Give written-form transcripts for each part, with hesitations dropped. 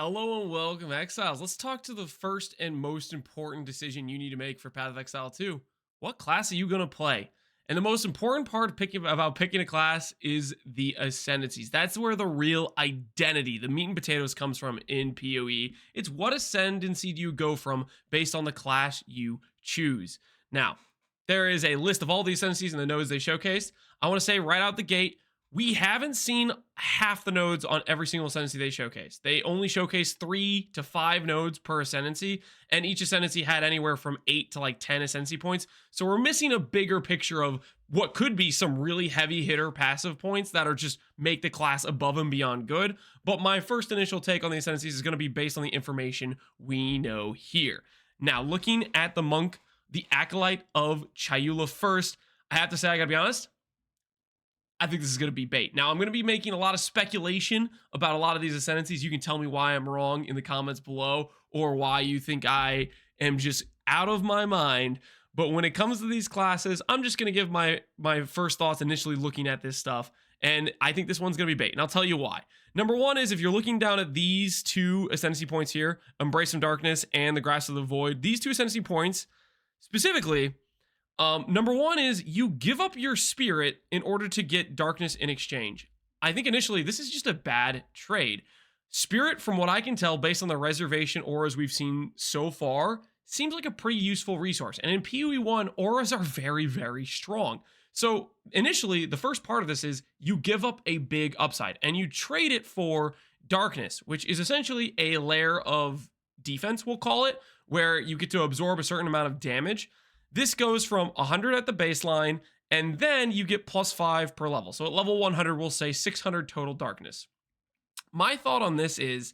Hello and welcome, Exiles. Let's talk to the first and most important decision you need to make for Path of Exile 2. What class are you going to play? And the most important part of picking a class is the Ascendancies. That's where the real identity, the meat and potatoes, comes from in PoE. It's what Ascendancy do you go from based on the class you choose. Now, there is a list of all the Ascendancies and the nodes they showcased. I want to say right out the gate, we haven't seen half the nodes on every single Ascendancy they showcased. They only showcased 3 to 5 nodes per Ascendancy, and each Ascendancy had anywhere from 8 to like 10 Ascendancy points. So we're missing a bigger picture of what could be some really heavy hitter passive points that are just make the class above and beyond good. But my first initial take on the Ascendancies is going to be based on the information we know here. Now, looking at the monk, the Acolyte of Chayula first, I have to say, I gotta be honest, I think this is going to be bait. Now, I'm going to be making a lot of speculation about a lot of these Ascendancies. You can tell me why I'm wrong in the comments below or why you think I am just out of my mind. But when it comes to these classes, I'm just going to give my first thoughts initially looking at this stuff. And I think this one's going to be bait. And I'll tell you why. Number one is if you're looking down at these two Ascendancy points here, Embrace of Darkness and the Grasp of the Void, these two Ascendancy points specifically, number one is you give up your spirit in order to get darkness in exchange. I think initially this is just a bad trade. Spirit, from what I can tell, based on the reservation auras we've seen so far, seems like a pretty useful resource. And in PoE 1, auras are very, very strong. So initially, the first part of this is you give up a big upside and you trade it for darkness, which is essentially a layer of defense, we'll call it, where you get to absorb a certain amount of damage. This goes from 100 at the baseline, and then you get +5 per level. So at level 100, we'll say 600 total darkness. My thought on this is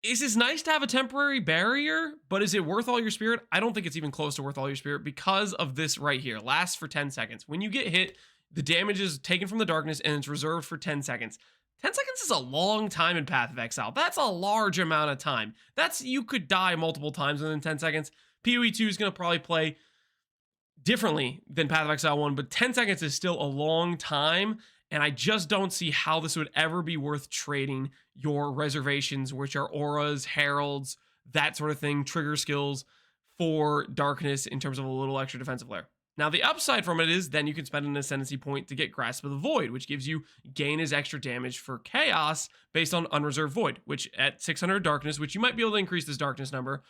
this nice to have a temporary barrier, but is it worth all your spirit? I don't think it's even close to worth all your spirit because of this right here. Lasts for 10 seconds. When you get hit, the damage is taken from the darkness, and it's reserved for 10 seconds. 10 seconds is a long time in Path of Exile. That's a large amount of time. You could die multiple times within 10 seconds. PoE 2 is going to probably play differently than Path of Exile 1, but 10 seconds is still a long time, and I just don't see how this would ever be worth trading your reservations, which are auras, heralds, that sort of thing, trigger skills, for darkness in terms of a little extra defensive layer. Now, the upside from it is then you can spend an Ascendancy point to get Grasp of the Void, which gives you gain as extra damage for Chaos based on Unreserved Void, which at 600 darkness, which you might be able to increase this darkness number.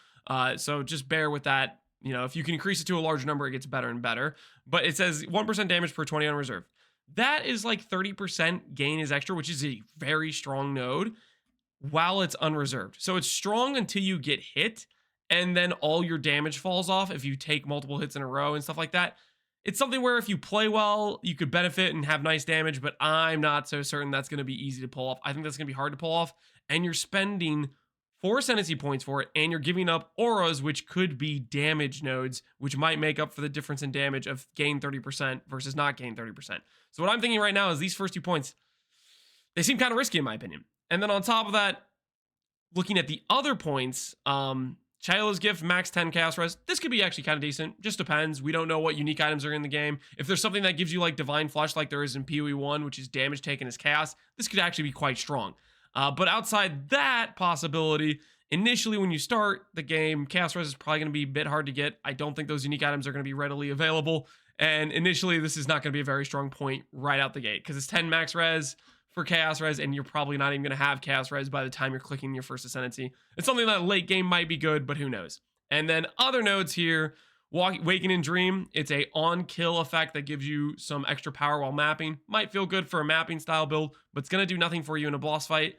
So just bear with that. You know, if you can increase it to a larger number, it gets better and better. But it says 1% damage per 20 unreserved. That is like 30% gain is extra, which is a very strong node while it's unreserved. So it's strong until you get hit, and then all your damage falls off if you take multiple hits in a row and stuff like that. It's something where if you play well, you could benefit and have nice damage, but I'm not so certain that's going to be easy to pull off. I think that's going to be hard to pull off, and you're spending 4 Ascendancy points for it, and you're giving up auras, which could be damage nodes, which might make up for the difference in damage of gain 30% versus not gain 30%. So what I'm thinking right now is these first 2 points, they seem kind of risky in my opinion. And then on top of that, looking at the other points, Chayula's Gift, max 10 Chaos Res. This could be actually kind of decent. Just depends. We don't know what unique items are in the game. If there's something that gives you like Divine Flesh like there is in PoE 1, which is damage taken as Chaos, this could actually be quite strong. But outside that possibility, initially when you start the game, Chaos Res is probably going to be a bit hard to get. I don't think those unique items are going to be readily available. And initially, this is not going to be a very strong point right out the gate because it's 10 max res for Chaos Res, and you're probably not even going to have Chaos Res by the time you're clicking your first Ascendancy. It's something that late game might be good, but who knows. And then other nodes here, Waken in Dream, it's a on-kill effect that gives you some extra power while mapping. Might feel good for a mapping style build, but it's going to do nothing for you in a boss fight.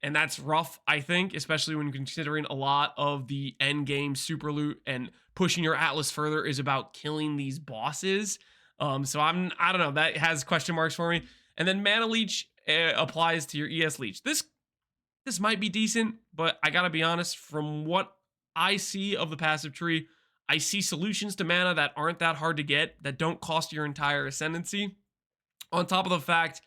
And that's rough, I think, especially when considering a lot of the end game super loot and pushing your Atlas further is about killing these bosses. So I don't know, that has question marks for me. And then Mana Leech applies to your ES Leech. This might be decent, but I gotta be honest, from what I see of the passive tree, I see solutions to mana that aren't that hard to get, that don't cost your entire Ascendancy. On top of the fact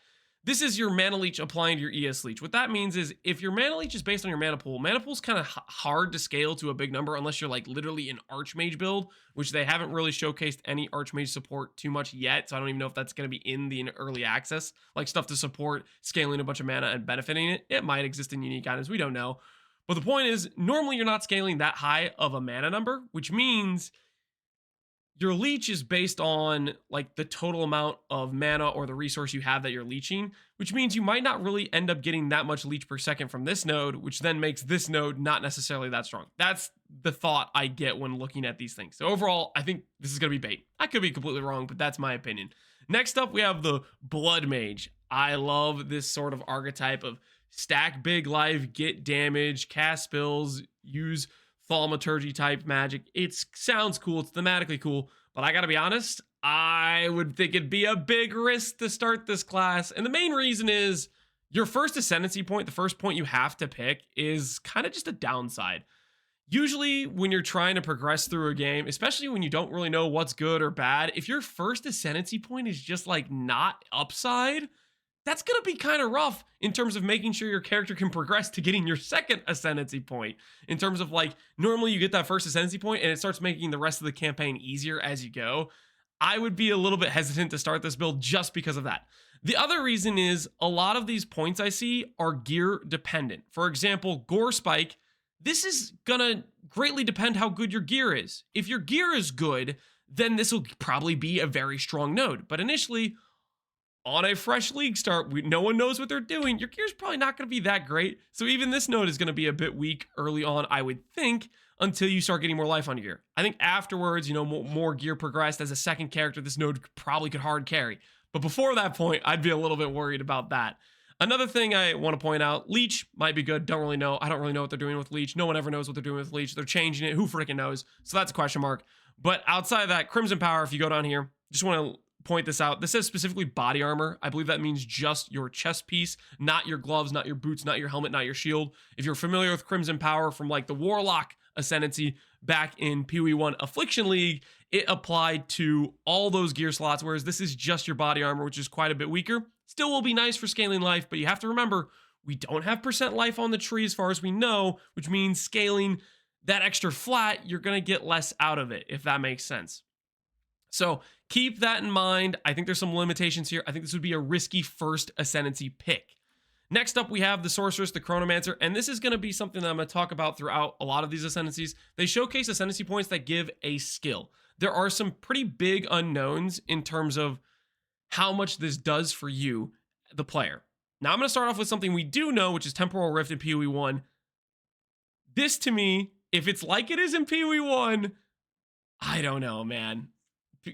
this is your mana leech applying to your ES leech. What that means is if your mana leech is based on your mana pool's kind of hard to scale to a big number unless you're like literally an Archmage build, which they haven't really showcased any Archmage support too much yet. So I don't even know if that's going to be in the early access, like stuff to support scaling a bunch of mana and benefiting it. It might exist in unique items. We don't know. But the point is, normally you're not scaling that high of a mana number, which means your leech is based on like the total amount of mana or the resource you have that you're leeching, which means you might not really end up getting that much leech per second from this node, which then makes this node not necessarily that strong. That's the thought I get when looking at these things. So overall, I think this is going to be bait. I could be completely wrong, but that's my opinion. Next up, we have the Blood Mage. I love this sort of archetype of stack big life, get damage, cast spells, use thaumaturgy type magic. It sounds cool. It's thematically cool, but I gotta be honest, I would think it'd be a big risk to start this class. And the main reason is your first ascendancy point, the first point you have to pick, is kind of just a downside. Usually when you're trying to progress through a game, especially when you don't really know what's good or bad, if your first ascendancy point is just like not upside, that's going to be kind of rough in terms of making sure your character can progress to getting your second ascendancy point. In terms of like, normally you get that first ascendancy point and it starts making the rest of the campaign easier as you go. I would be a little bit hesitant to start this build just because of that. The other reason is a lot of these points I see are gear dependent. For example, Gore Spike, this is going to greatly depend how good your gear is. If your gear is good, then this will probably be a very strong node. But initially, on a fresh league start, no one knows what they're doing. Your gear's probably not going to be that great. So even this node is going to be a bit weak early on, I would think, until you start getting more life on your gear. I think afterwards, you know, more gear progressed as a second character, this node probably could hard carry. But before that point, I'd be a little bit worried about that. Another thing I want to point out, Leech might be good. Don't really know. I don't really know what they're doing with Leech. No one ever knows what they're doing with Leech. They're changing it. Who freaking knows? So that's a question mark. But outside of that, Crimson Power, if you go down here, just want to point this out. This says specifically body armor. I believe that means just your chest piece, not your gloves, not your boots, not your helmet, not your shield. If you're familiar with Crimson Power from like the Warlock Ascendancy back in PoE1 Affliction League, it applied to all those gear slots, whereas this is just your body armor, which is quite a bit weaker. Still will be nice for scaling life, but you have to remember, we don't have percent life on the tree as far as we know, which means scaling that extra flat, you're going to get less out of it, if that makes sense. So keep that in mind. I think there's some limitations here. I think this would be a risky first Ascendancy pick. Next up, we have the Sorceress, the Chronomancer, and this is going to be something that I'm going to talk about throughout a lot of these Ascendancies. They showcase Ascendancy points that give a skill. There are some pretty big unknowns in terms of how much this does for you, the player. Now, I'm going to start off with something we do know, which is Temporal Rift in PoE1. This, to me, if it's like it is in PoE1, I don't know, man.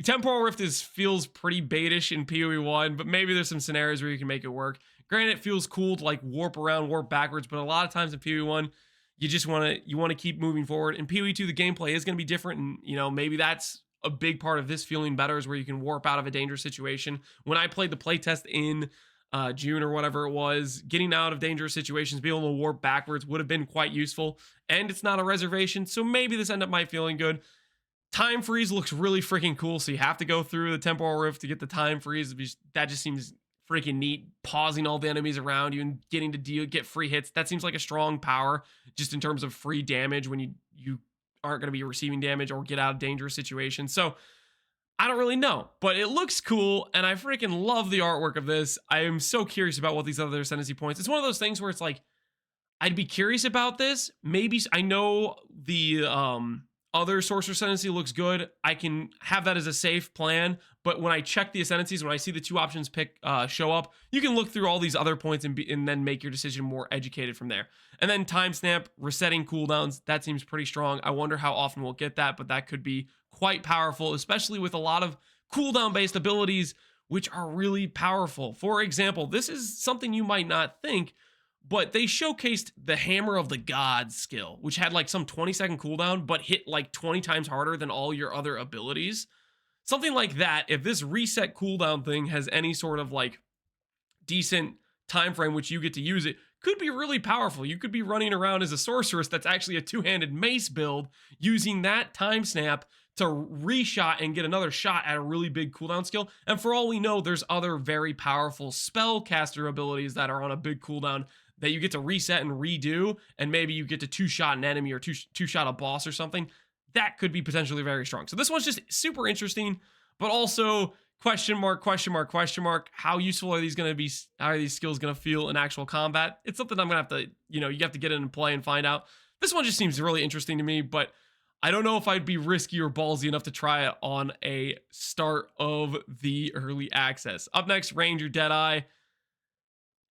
Temporal Rift feels pretty baitish in PoE1, but maybe there's some scenarios where you can make it work. Granted, it feels cool to like warp around, warp backwards, but a lot of times in PoE1, you just want to keep moving forward. In PoE2, the gameplay is going to be different, and you know, maybe that's a big part of this feeling better, is where you can warp out of a dangerous situation. When I played the playtest in June or whatever it was, getting out of dangerous situations, being able to warp backwards would have been quite useful, and it's not a reservation, so maybe this end up might feeling good. Time freeze looks really freaking cool, so you have to go through the Temporal Rift to get the time freeze. That just seems freaking neat, pausing all the enemies around you and getting to get free hits. That seems like a strong power just in terms of free damage when you aren't going to be receiving damage or get out of dangerous situations. So I don't really know, but it looks cool, and I freaking love the artwork of this. I am so curious about what these other Ascendancy points. It's one of those things where it's like, I'd be curious about this. Maybe I know the other Sorcerer Ascendancy looks good. I can have that as a safe plan, but when I check the Ascendancies, when I see the two options show up, you can look through all these other points and then make your decision more educated from there. And then Time Snap, resetting cooldowns, that seems pretty strong. I wonder how often we'll get that, but that could be quite powerful, especially with a lot of cooldown-based abilities, which are really powerful. For example, this is something you might not think, but they showcased the Hammer of the Gods skill, which had like some 20-second cooldown, but hit like 20 times harder than all your other abilities. Something like that, if this reset cooldown thing has any sort of like decent time frame which you get to use it, could be really powerful. You could be running around as a sorceress that's actually a two-handed mace build, using that time snap to reshot and get another shot at a really big cooldown skill. And for all we know, there's other very powerful spellcaster abilities that are on a big cooldown that you get to reset and redo, and maybe you get to two-shot an enemy or two-shot a boss or something. That could be potentially very strong. So this one's just super interesting, but also question mark, question mark, question mark. How useful are these going to be? How are these skills going to feel in actual combat? It's something I'm going to have to, you have to get in and play and find out. This one just seems really interesting to me, but I don't know if I'd be risky or ballsy enough to try it on a start of the early access. Up next, Ranger Deadeye.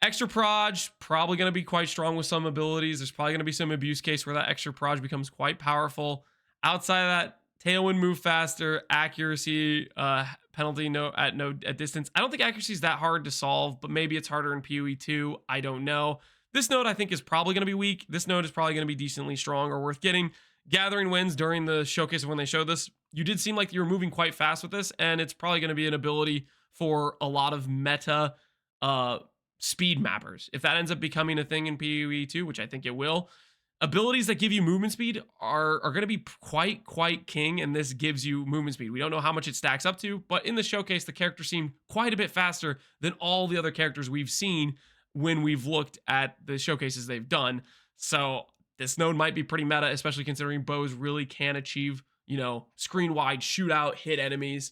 Extra proj, probably going to be quite strong with some abilities. There's probably going to be some abuse case where that extra proj becomes quite powerful. Outside of that, Tailwind, move faster, accuracy, penalty at distance. I don't think accuracy is that hard to solve, but maybe it's harder in PoE 2. I don't know. This node I think is probably going to be weak. This node is probably going to be decently strong or worth getting. Gathering wins during the showcase of when they showed this. You did seem like you were moving quite fast with this, and it's probably going to be an ability for a lot of meta speed mappers. If that ends up becoming a thing in PoE 2, which I think it will, abilities that give you movement speed are going to be quite king, and this gives you movement speed. We don't know how much it stacks up to, but in the showcase, the character seemed quite a bit faster than all the other characters we've seen when we've looked at the showcases they've done. So this node might be pretty meta, especially considering bows really can achieve, screen-wide shootout, hit enemies.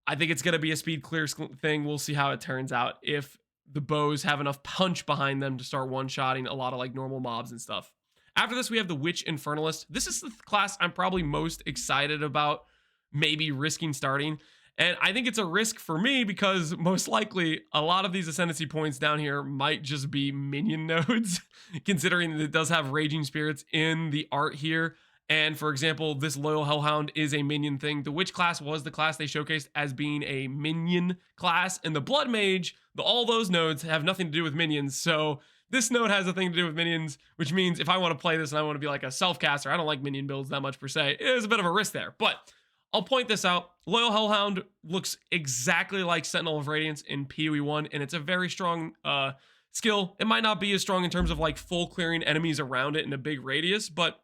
I think it's going to be a speed clear thing. We'll see how it turns out if the bows have enough punch behind them to start one-shotting a lot of like normal mobs and stuff. After this, we have the Witch Infernalist. This is the class I'm probably most excited about maybe risking starting. And I think it's a risk for me because most likely a lot of these Ascendancy points down here might just be minion nodes, considering that it does have Raging Spirits in the art here. And for example, this Loyal Hellhound is a minion thing. The Witch class was the class they showcased as being a minion class, and the Blood Mage, all those nodes have nothing to do with minions. So this node has a thing to do with minions, which means if I want to play this and I want to be like a self-caster, I don't like minion builds that much per se. It is a bit of a risk there, but I'll point this out. Loyal Hellhound looks exactly like Sentinel of Radiance in PoE 1, and it's a very strong skill. It might not be as strong in terms of like full clearing enemies around it in a big radius, but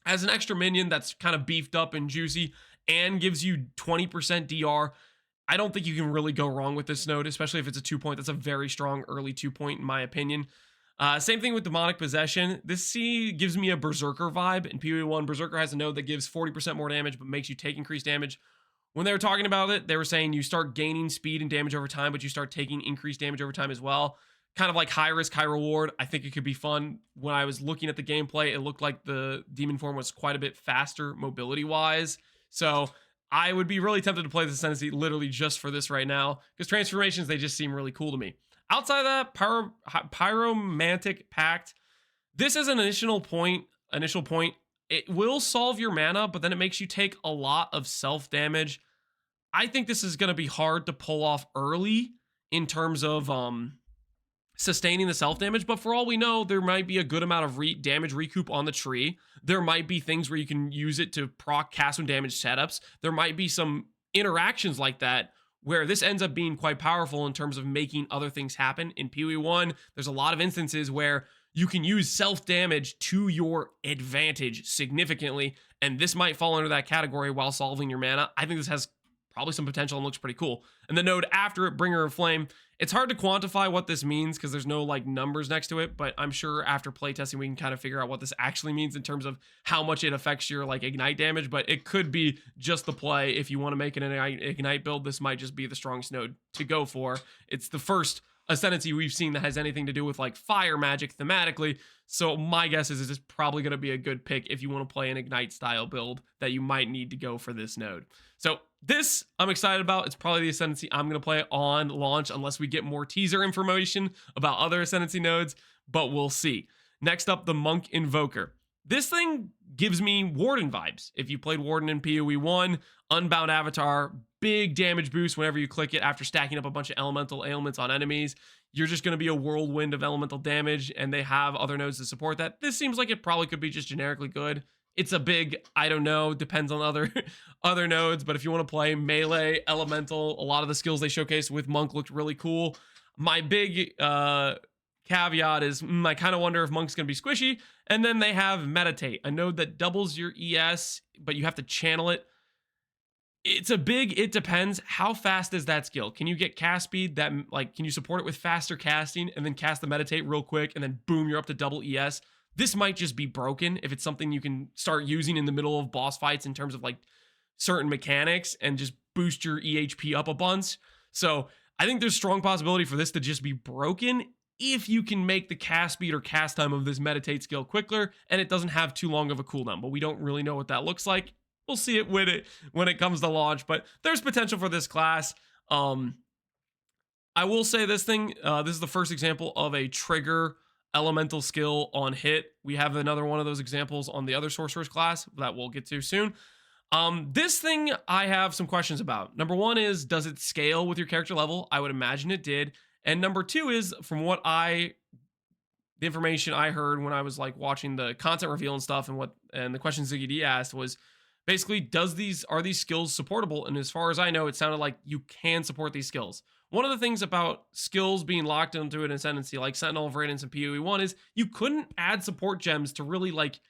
as an extra minion that's kind of beefed up and juicy and gives you 20% DR, I don't think you can really go wrong with this node, especially if it's a 2-point. That's a very strong early 2-point in my opinion. Same thing with Demonic Possession. This gives me a Berserker vibe. In PoE 1, Berserker has a node that gives 40% more damage, but makes you take increased damage. When they were talking about it, they were saying you start gaining speed and damage over time, but you start taking increased damage over time as well. Kind of like high risk, high reward. I think it could be fun. When I was looking at the gameplay, it looked like the demon form was quite a bit faster mobility-wise. So I would be really tempted to play this Ascendancy literally just for this right now, because transformations, they just seem really cool to me. Outside of that, Pyromantic Pact, this is an initial point. It will solve your mana, but then it makes you take a lot of self-damage. I think this is going to be hard to pull off early in terms of sustaining the self-damage, but for all we know, there might be a good amount of damage recoup on the tree. There might be things where you can use it to proc cast some damage setups. There might be some interactions like that where this ends up being quite powerful in terms of making other things happen. In PoE 1, there's a lot of instances where you can use self-damage to your advantage significantly, and this might fall under that category while solving your mana. I think this has probably some potential and looks pretty cool. And the node after it, Bringer of Flame, it's hard to quantify what this means because there's no like numbers next to it, but I'm sure after playtesting we can kind of figure out what this actually means in terms of how much it affects your like ignite damage. But it could be just the play. If you want to make an ignite build, this might just be the strongest node to go for. It's the first Ascendancy we've seen that has anything to do with like fire magic thematically. So my guess is it's probably going to be a good pick if you want to play an ignite style build that you might need to go for this node. So this I'm excited about. It's probably the Ascendancy I'm going to play on launch unless we get more teaser information about other Ascendancy nodes, but we'll see. Next up, the Monk Invoker. This thing gives me Warden vibes. If you played Warden in PoE 1, Unbound Avatar, big damage boost whenever you click it after stacking up a bunch of elemental ailments on enemies. You're just going to be a whirlwind of elemental damage, and they have other nodes to support that. This seems like it probably could be just generically good. It's a big, I don't know, depends on other nodes, but if you want to play melee, elemental, a lot of the skills they showcased with Monk looked really cool. My big caveat is I kind of wonder if Monk's going to be squishy. And then they have Meditate, a node that doubles your ES, but you have to channel it. it depends. How fast is that skill? Can you get cast speed that, like, can you support it with faster casting and then cast the meditate real quick and then boom, you're up to double ES? This might just be broken if it's something you can start using in the middle of boss fights in terms of like certain mechanics and just boost your EHP up a bunch. So I think there's strong possibility for this to just be broken if you can make the cast speed or cast time of this meditate skill quicker and it doesn't have too long of a cooldown, but we don't really know what that looks like. We'll see it when it comes to launch, but there's potential for this class. I will say this thing, this is the first example of a trigger elemental skill on hit. We have another one of those examples on the other sorceress class that we'll get to soon. This thing I have some questions about. Number one is, does it scale with your character level? I would imagine it did. And number two is, from what the information I heard when I was like watching the content reveal and stuff, and the question Ziggy D asked was basically, are these skills supportable? And as far as I know, it sounded like you can support these skills. One of the things about skills being locked into an Ascendancy like Sentinel of Radiance and PoE 1 is you couldn't add support gems to really like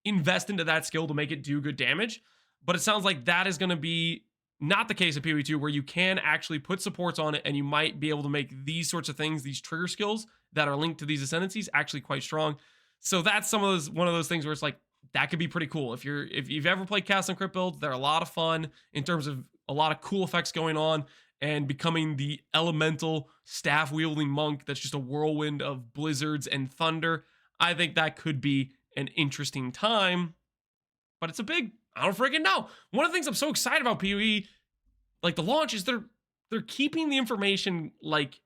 invest into that skill to make it do good damage. But it sounds like that is going to be not the case of PoE 2, where you can actually put supports on it and you might be able to make these sorts of things, these trigger skills that are linked to these Ascendancies, actually quite strong. So that's one of those things where it's like, that could be pretty cool. If you've ever played cast and crit builds, they're a lot of fun in terms of a lot of cool effects going on, and becoming the elemental staff wielding monk that's just a whirlwind of blizzards and thunder. I think that could be an interesting time, but it's I don't freaking know. One of the things I'm so excited about PoE, like the launch, is they're keeping the information like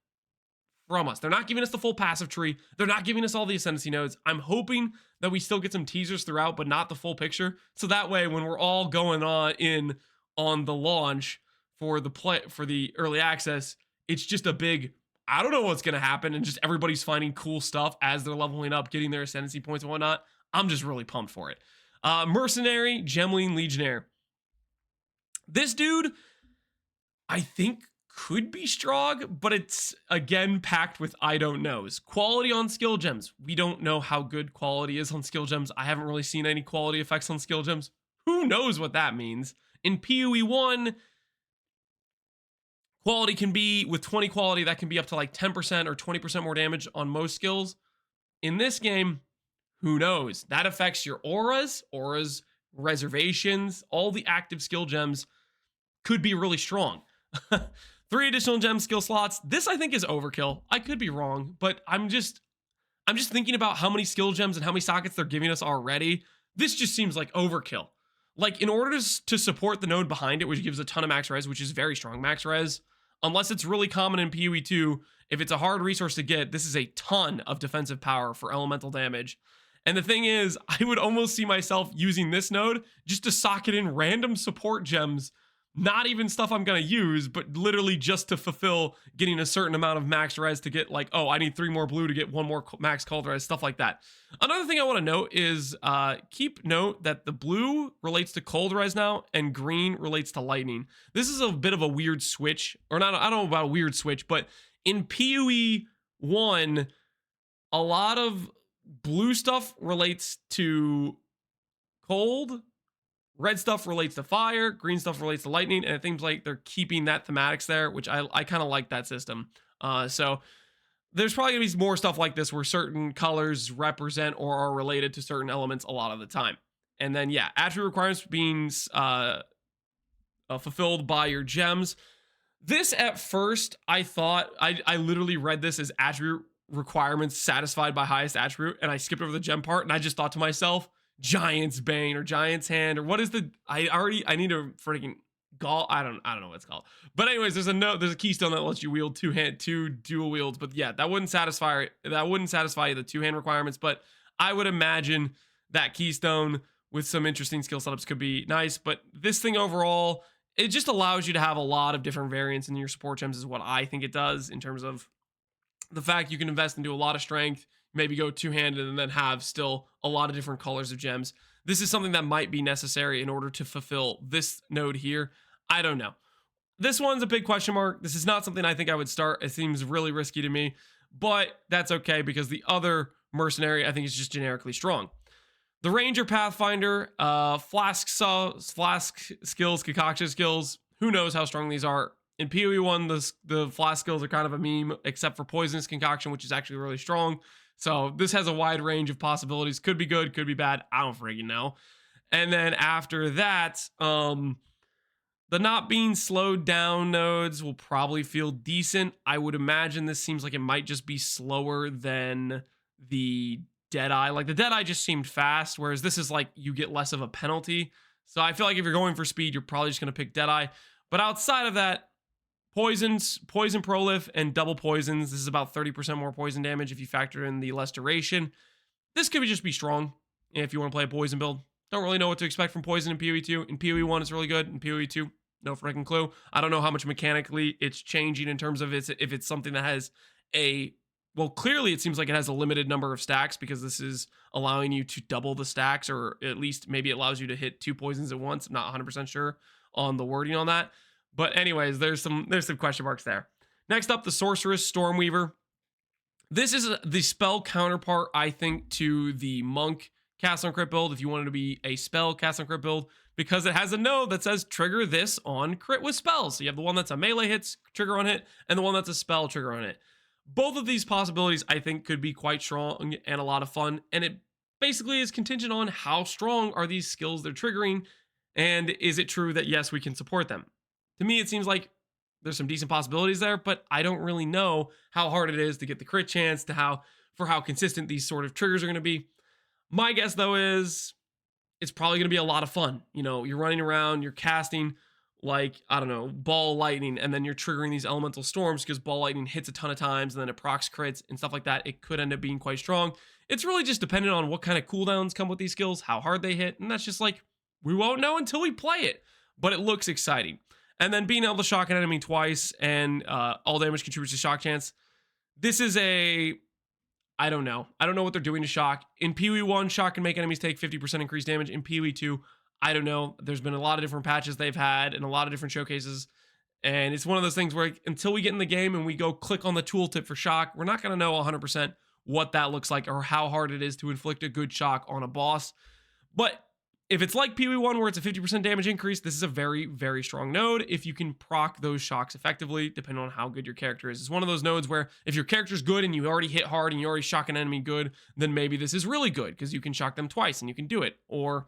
from us. They're not giving us the full passive tree. They're not giving us all the Ascendancy nodes. I'm hoping that we still get some teasers throughout, but not the full picture. So that way, when we're all going on the launch for the early access, it's just a big, I don't know what's going to happen, and just everybody's finding cool stuff as they're leveling up, getting their Ascendancy points and whatnot. I'm just really pumped for it. Mercenary, Gemling, Legionnaire. This dude, I think, could be strong, but it's, again, packed with I don't knows. Quality on skill gems. We don't know how good quality is on skill gems. I haven't really seen any quality effects on skill gems. Who knows what that means? In PoE 1, quality can be, with 20 quality, that can be up to like 10% or 20% more damage on most skills. In this game, who knows? That affects your auras, reservations, all the active skill gems could be really strong. 3 additional gem skill slots. This, I think, is overkill. I could be wrong, but I'm just thinking about how many skill gems and how many sockets they're giving us already. This just seems like overkill. Like, in order to support the node behind it, which gives a ton of max res, which is very strong max res, unless it's really common in PoE 2, if it's a hard resource to get, this is a ton of defensive power for elemental damage. And the thing is, I would almost see myself using this node just to socket in random support gems, not even stuff I'm going to use, but literally just to fulfill getting a certain amount of max res to get like, oh, I need 3 more blue to get 1 more max cold res, stuff like that. Another thing I want to note is keep note that the blue relates to cold res now and green relates to lightning. This is a bit of a weird switch, or not, I don't know about a weird switch, but in PoE 1, a lot of blue stuff relates to cold, red stuff relates to fire, green stuff relates to lightning, and it seems like they're keeping that thematics there, which I kind of like that system. So there's probably gonna be more stuff like this where certain colors represent or are related to certain elements a lot of the time. And then, yeah, attribute requirements being fulfilled by your gems. This, at first, I thought, I literally read this as attribute requirements satisfied by highest attribute, and I skipped over the gem part, and I just thought to myself, Giant's Bane or Giant's Hand, or what is the, I need a freaking I don't know what it's called. But anyways, there's a keystone that lets you wield two dual wields, but yeah, that wouldn't satisfy the 2-hand requirements, but I would imagine that keystone with some interesting skill setups could be nice. But this thing overall, it just allows you to have a lot of different variants in your support gems, is what I think it does, in terms of the fact you can invest into a lot of strength, maybe go 2-handed, and then have still a lot of different colors of gems. This is something that might be necessary in order to fulfill this node here. I don't know. This one's a big question mark. This is not something I think I would start. It seems really risky to me, but that's okay, because the other Mercenary I think is just generically strong. The Ranger Pathfinder, flask skills, concoction skills. Who knows how strong these are? In PoE 1, the flask skills are kind of a meme, except for Poisonous Concoction, which is actually really strong. So this has a wide range of possibilities. Could be good, could be bad. I don't freaking know. And then after that, the not being slowed down nodes will probably feel decent. I would imagine this seems like it might just be slower than the Deadeye. Like the Deadeye just seemed fast, whereas this is like you get less of a penalty. So I feel like if you're going for speed, you're probably just going to pick Deadeye. But outside of that, poisons, poison prolif, and double poisons. This is about 30% more poison damage if you factor in the less duration. This could just be strong if you want to play a poison build. Don't really know what to expect from poison in PoE 2. In PoE 1, it's really good. In PoE 2, no freaking clue. I don't know how much mechanically it's changing in terms of if it's something that has a... Well, clearly it seems like it has a limited number of stacks because this is allowing you to double the stacks, or at least maybe it allows you to hit 2 poisons at once. I'm not 100% sure on the wording on that. But anyways, there's some question marks there. Next up, the Sorceress Stormweaver. This is the spell counterpart, I think, to the Monk Cast on Crit build, if you wanted to be a spell Cast on Crit build, because it has a node that says trigger this on crit with spells. So you have the one that's a melee hits, trigger on hit, and the one that's a spell trigger on hit. Both of these possibilities, I think, could be quite strong and a lot of fun, and it basically is contingent on how strong are these skills they're triggering, and is it true that, yes, we can support them. To me, it seems like there's some decent possibilities there, but I don't really know how hard it is to get the crit chance, to how consistent these sort of triggers are going to be. My guess, though, is it's probably going to be a lot of fun. You know, you're running around, you're casting, like, I don't know, ball lightning, and then you're triggering these elemental storms because ball lightning hits a ton of times, and then it procs crits and stuff like that. It could end up being quite strong. It's really just dependent on what kind of cooldowns come with these skills, how hard they hit, and that's just like, we won't know until we play it, but it looks exciting. And then being able to shock an enemy twice and all damage contributes to shock chance. This is I don't know. I don't know what they're doing to shock. In PoE 1, shock can make enemies take 50% increased damage. In PoE 2, I don't know. There's been a lot of different patches they've had and a lot of different showcases. And it's one of those things where until we get in the game and we go click on the tooltip for shock, we're not going to know 100% what that looks like or how hard it is to inflict a good shock on a boss. But if it's like PoE 1 where it's a 50% damage increase, this is a very, very strong node if you can proc those shocks effectively, depending on how good your character is. It's one of those nodes where if your character's good and you already hit hard and you already shock an enemy good, then maybe this is really good because you can shock them twice and you can do it. Or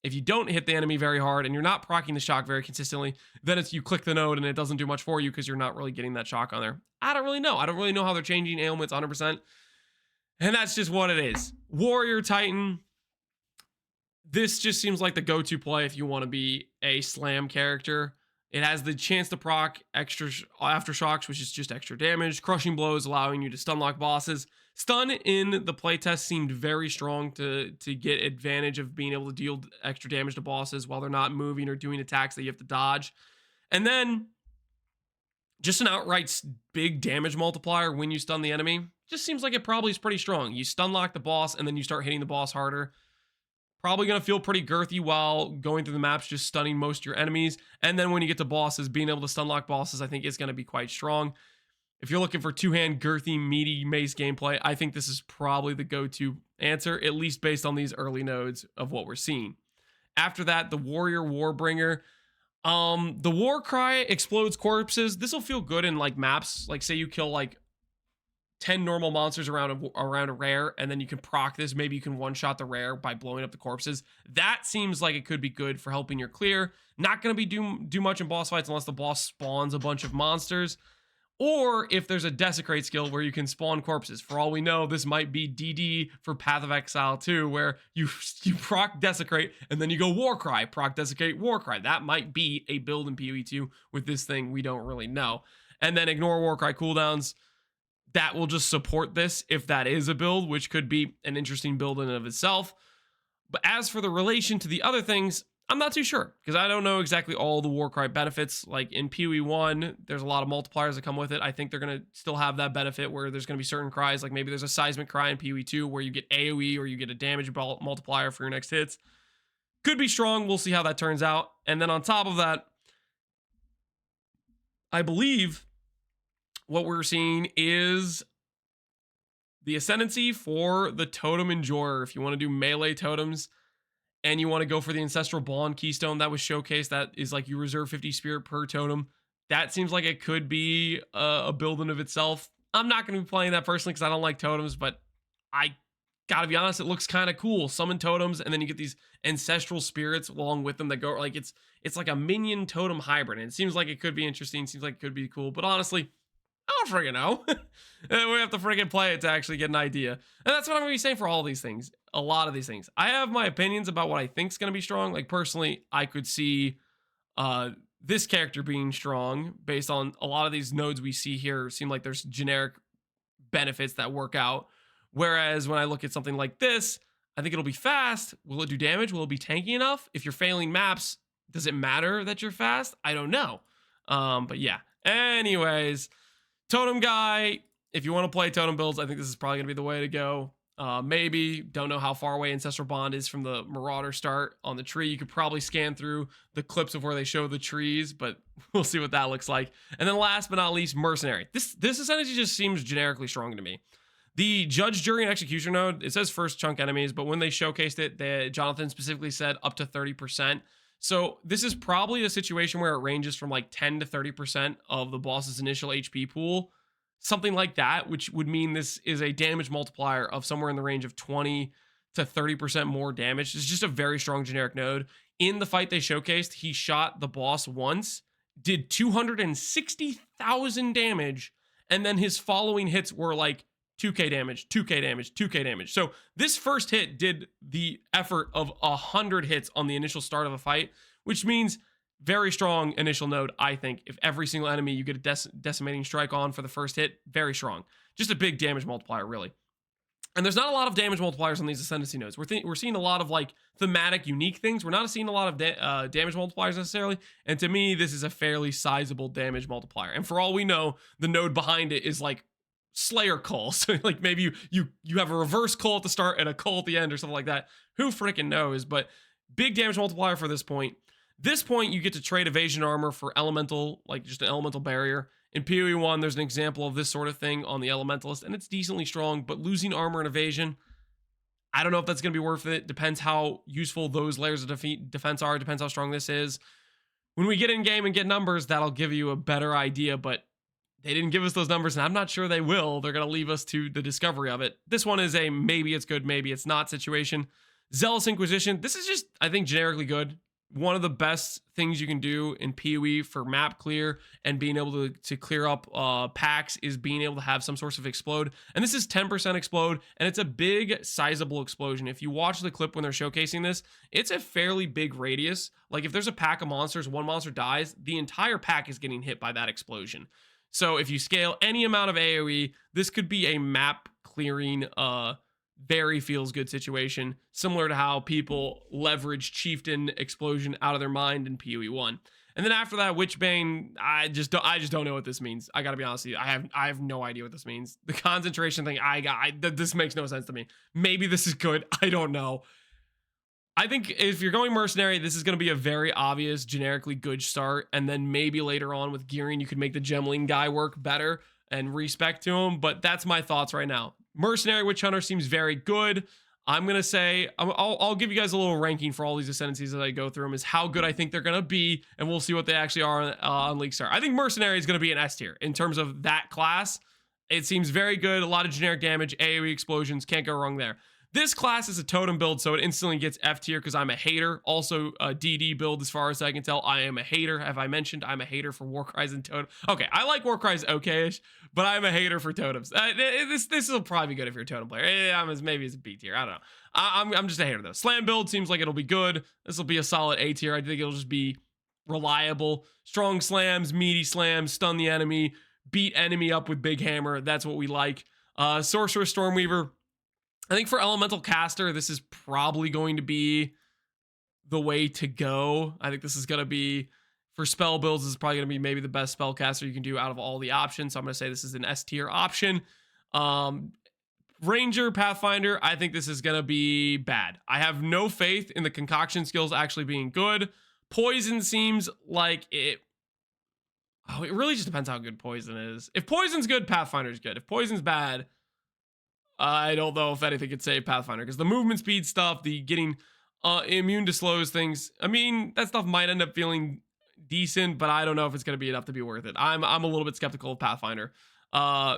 if you don't hit the enemy very hard and you're not proccing the shock very consistently, then it's you click the node and it doesn't do much for you because you're not really getting that shock on there. I don't really know. I don't really know how they're changing ailments 100%. And that's just what it is. Warrior Titan. This just seems like the go-to play if you want to be a slam character. It has the chance to proc extra aftershocks, which is just extra damage. Crushing blows, allowing you to stun lock bosses. Stun in the playtest seemed very strong to get advantage of being able to deal extra damage to bosses while they're not moving or doing attacks that you have to dodge. And then just an outright big damage multiplier when you stun the enemy. Just seems like it probably is pretty strong. You stun lock the boss and then you start hitting the boss harder. Probably going to feel pretty girthy while going through the maps, just stunning most of your enemies. And then when you get to bosses, being able to stun lock bosses, I think is going to be quite strong. If you're looking for two-hand, girthy, meaty mace gameplay, I think this is probably the go-to answer, at least based on these early nodes of what we're seeing. After that, the Warrior Warbringer. The War Cry explodes corpses. This will feel good in like maps. Like say you kill like 10 normal monsters around a rare, and then you can proc this. Maybe you can one-shot the rare by blowing up the corpses. That seems like it could be good for helping your clear. Not going to be do much in boss fights unless the boss spawns a bunch of monsters. Or if there's a Desecrate skill where you can spawn corpses. For all we know, this might be DD for Path of Exile 2, where you proc Desecrate, and then you go Warcry, proc Desecrate, Warcry. That might be a build in PoE 2 with this thing. We don't really know. And then ignore Warcry cooldowns. That will just support this if that is a build, which could be an interesting build in and of itself. But as for the relation to the other things, I'm not too sure because I don't know exactly all the Warcry benefits. Like in PoE 1, there's a lot of multipliers that come with it. I think they're going to still have that benefit where there's going to be certain cries. Like maybe there's a seismic cry in PoE 2 where you get AoE or you get a damage multiplier for your next hits. Could be strong. We'll see how that turns out. And then on top of that, I believe what we're seeing is the Ascendancy for the Totem Enjoyer. If you want to do melee totems and you want to go for the Ancestral Bond Keystone that was showcased, that is like you reserve 50 spirit per totem. That seems like it could be a build in of itself. I'm not going to be playing that personally because I don't like totems, but I gotta be honest, it looks kind of cool. Summon totems, and then you get these ancestral spirits along with them that go like it's like a minion totem hybrid. And it seems like it could be interesting. Seems like it could be cool, but honestly, I don't friggin' know. We have to friggin' play it to actually get an idea. And that's what I'm gonna be saying for all these things. A lot of these things. I have my opinions about what I think is gonna be strong. Like personally, I could see this character being strong based on a lot of these nodes we see here. Seem like there's generic benefits that work out. Whereas when I look at something like this, I think it'll be fast. Will it do damage? Will it be tanky enough? If you're failing maps, does it matter that you're fast? I don't know. But yeah. Anyways, Totem guy, if you want to play totem builds, I think this is probably going to be the way to go. Maybe. Don't know how far away Ancestral Bond is from the Marauder start on the tree. You could probably scan through the clips of where they show the trees, but we'll see what that looks like. And then last but not least, Mercenary. This Ascendancy just seems generically strong to me. The Judge, Jury, and Execution node, it says first chunk enemies, but when they showcased it, Jonathan specifically said up to 30%. So this is probably a situation where it ranges from like 10 to 30% of the boss's initial HP pool. Something like that, which would mean this is a damage multiplier of somewhere in the range of 20 to 30% more damage. It's just a very strong generic node. In the fight they showcased, he shot the boss once, did 260,000 damage, and then his following hits were like 2k damage, 2k damage, 2k damage. So this first hit did the effort of 100 hits on the initial start of a fight, which means very strong initial node, I think. If every single enemy you get a decimating strike on for the first hit, very strong. Just a big damage multiplier, really. And there's not a lot of damage multipliers on these Ascendancy nodes. We're seeing a lot of like thematic, unique things. We're not seeing a lot of damage multipliers necessarily. And to me, this is a fairly sizable damage multiplier. And for all we know, the node behind it is like Slayer Cull. So like maybe you have a reverse cull at the start and a cull at the end or something like that. Who freaking knows? But big damage multiplier for this point. This point, you get to trade evasion armor for elemental, like just an elemental barrier. In PoE 1, there's an example of this sort of thing on the Elementalist, and it's decently strong, but losing armor and evasion, I don't know if that's going to be worth it. Depends how useful those layers of defense are. Depends how strong this is. When we get in game and get numbers, that'll give you a better idea, but they didn't give us those numbers, and I'm not sure they will. They're going to leave us to the discovery of it. This one is a maybe it's good, maybe it's not situation. Zealous Inquisition, this is just, I think, generically good. One of the best things you can do in PoE for map clear and being able to clear up packs is being able to have some source of explode. And this is 10% explode, and it's a big, sizable explosion. If you watch the clip when they're showcasing this, it's a fairly big radius. Like if there's a pack of monsters, one monster dies, the entire pack is getting hit by that explosion. So if you scale any amount of AoE, this could be a map clearing very feels good situation, similar to how people leverage Chieftain Explosion out of their mind in PoE 1. And then after that, Witchbane, I just don't know what this means. I gotta be honest with you, I have no idea what this means. The concentration thing, this makes no sense to me. Maybe this is good, I don't know. I think if you're going Mercenary, this is going to be a very obvious, generically good start, and then maybe later on with gearing, you could make the Gemling guy work better and respect to him, but that's my thoughts right now. Mercenary Witchhunter seems very good. I'm going to say, I'll give you guys a little ranking for all these Ascendancies as I go through them, is how good I think they're going to be, and we'll see what they actually are on League Star. I think Mercenary is going to be an S tier in terms of that class. It seems very good, a lot of generic damage, AoE explosions, can't go wrong there. This class is a totem build, so it instantly gets F tier because I'm a hater. Also, a DD build, as far as I can tell. I am a hater. Have I mentioned I'm a hater for Warcries and totem? Okay, I like Warcries okay-ish, but I'm a hater for totems. This will probably be good if you're a totem player. Maybe it's a B tier. I don't know. I'm just a hater, though. Slam build seems like it'll be good. This will be a solid A tier. I think it'll just be reliable. Strong slams, meaty slams, stun the enemy, beat enemy up with big hammer. That's what we like. Sorceress, Stormweaver. I think for Elemental Caster, this is probably going to be the way to go. I think this is going to be, for spell builds, this is probably going to be maybe the best spellcaster you can do out of all the options. So I'm going to say this is an S tier option. Ranger, Pathfinder, I think this is going to be bad. I have no faith in the concoction skills actually being good. Poison seems like it... it really just depends how good Poison is. If Poison's good, Pathfinder's good. If Poison's bad... I don't know if anything could save Pathfinder because the movement speed stuff, the getting immune to slows things. I mean, that stuff might end up feeling decent, but I don't know if it's going to be enough to be worth it. I'm a little bit skeptical of Pathfinder.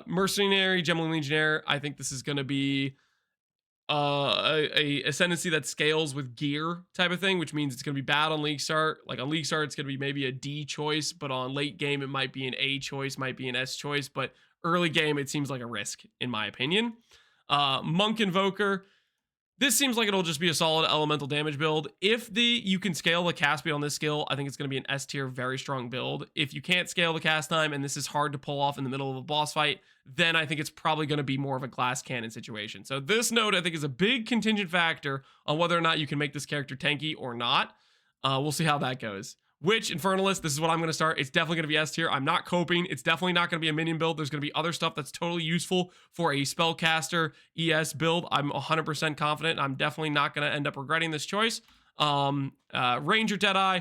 Mercenary, General Legionnaire. I think this is going to be a ascendancy that scales with gear type of thing, which means it's going to be bad on league start. Like on league start, it's going to be maybe a D choice, but on late game, it might be an A choice, might be an S choice. But early game, it seems like a risk, in my opinion. Monk Invoker. This seems like it'll just be a solid elemental damage build. If you can scale the cast speed on this skill, I think it's going to be an S tier, very strong build. If you can't scale the cast time and this is hard to pull off in the middle of a boss fight, then I think it's probably going to be more of a glass cannon situation. So this node, I think, is a big contingent factor on whether or not you can make this character tanky or not. We'll see how that goes. Witch, Infernalist, this is what I'm going to start. It's definitely going to be S tier. I'm not coping. It's definitely not going to be a minion build. There's going to be other stuff that's totally useful for a spellcaster ES build. I'm 100% confident. I'm definitely not going to end up regretting this choice. Ranger Deadeye.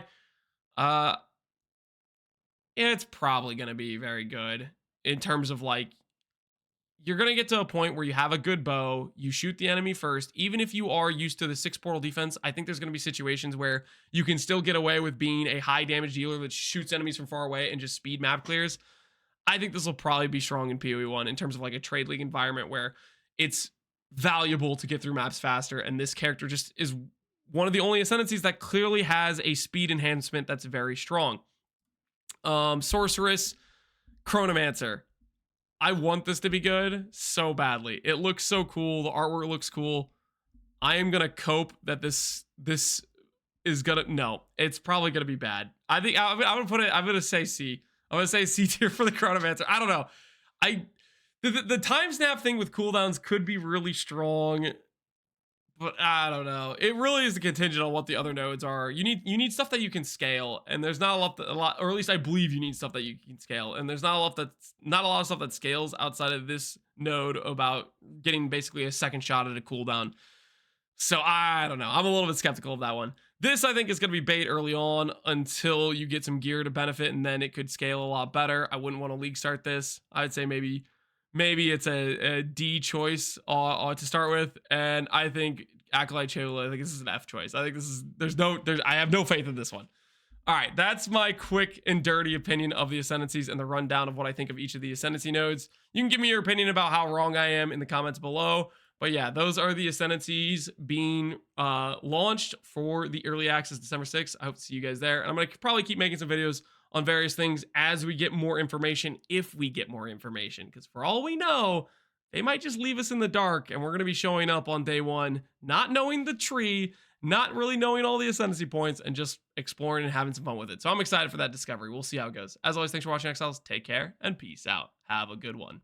It's probably going to be very good in terms of like, you're going to get to a point where you have a good bow, you shoot the enemy first. Even if you are used to the 6 portal defense, I think there's going to be situations where you can still get away with being a high damage dealer that shoots enemies from far away and just speed map clears. I think this will probably be strong in PoE 1 in terms of like a trade league environment where it's valuable to get through maps faster. And this character just is one of the only Ascendancies that clearly has a speed enhancement that's very strong. Sorceress, Chronomancer. I want this to be good so badly. It looks so cool. The artwork looks cool. I am going to cope that this is going to... No, it's probably going to be bad. I think I'm going to put it... I'm going to say C. I'm going to say C tier for the Chronomancer. I don't know. The time snap thing with cooldowns could be really strong, but I don't know. It really is a contingent on what the other nodes are. You need stuff that you can scale, and there's not a lot, or at least I believe you need stuff that you can scale, and there's not a lot of stuff that scales outside of this node about getting basically a second shot at a cooldown. So I don't know. I'm a little bit skeptical of that one. This I think is going to be bait early on until you get some gear to benefit, and then it could scale a lot better. I wouldn't want to league start this. I'd say maybe it's a D choice to start with, and I think Acolyte Chayula, I think this is an F choice. I think this is I have no faith in this one. All right, that's my quick and dirty opinion of the Ascendancies and the rundown of what I think of each of the Ascendancy nodes. You can give me your opinion about how wrong I am in the comments below. But yeah, those are the Ascendancies being launched for the early access December 6th. I hope to see you guys there. And I'm going to probably keep making some videos on various things as we get more information, if we get more information. Because for all we know, they might just leave us in the dark, and we're going to be showing up on day one, not knowing the tree, not really knowing all the Ascendancy points, and just exploring and having some fun with it. So I'm excited for that discovery. We'll see how it goes. As always, thanks for watching, Exiles. Take care, and peace out. Have a good one.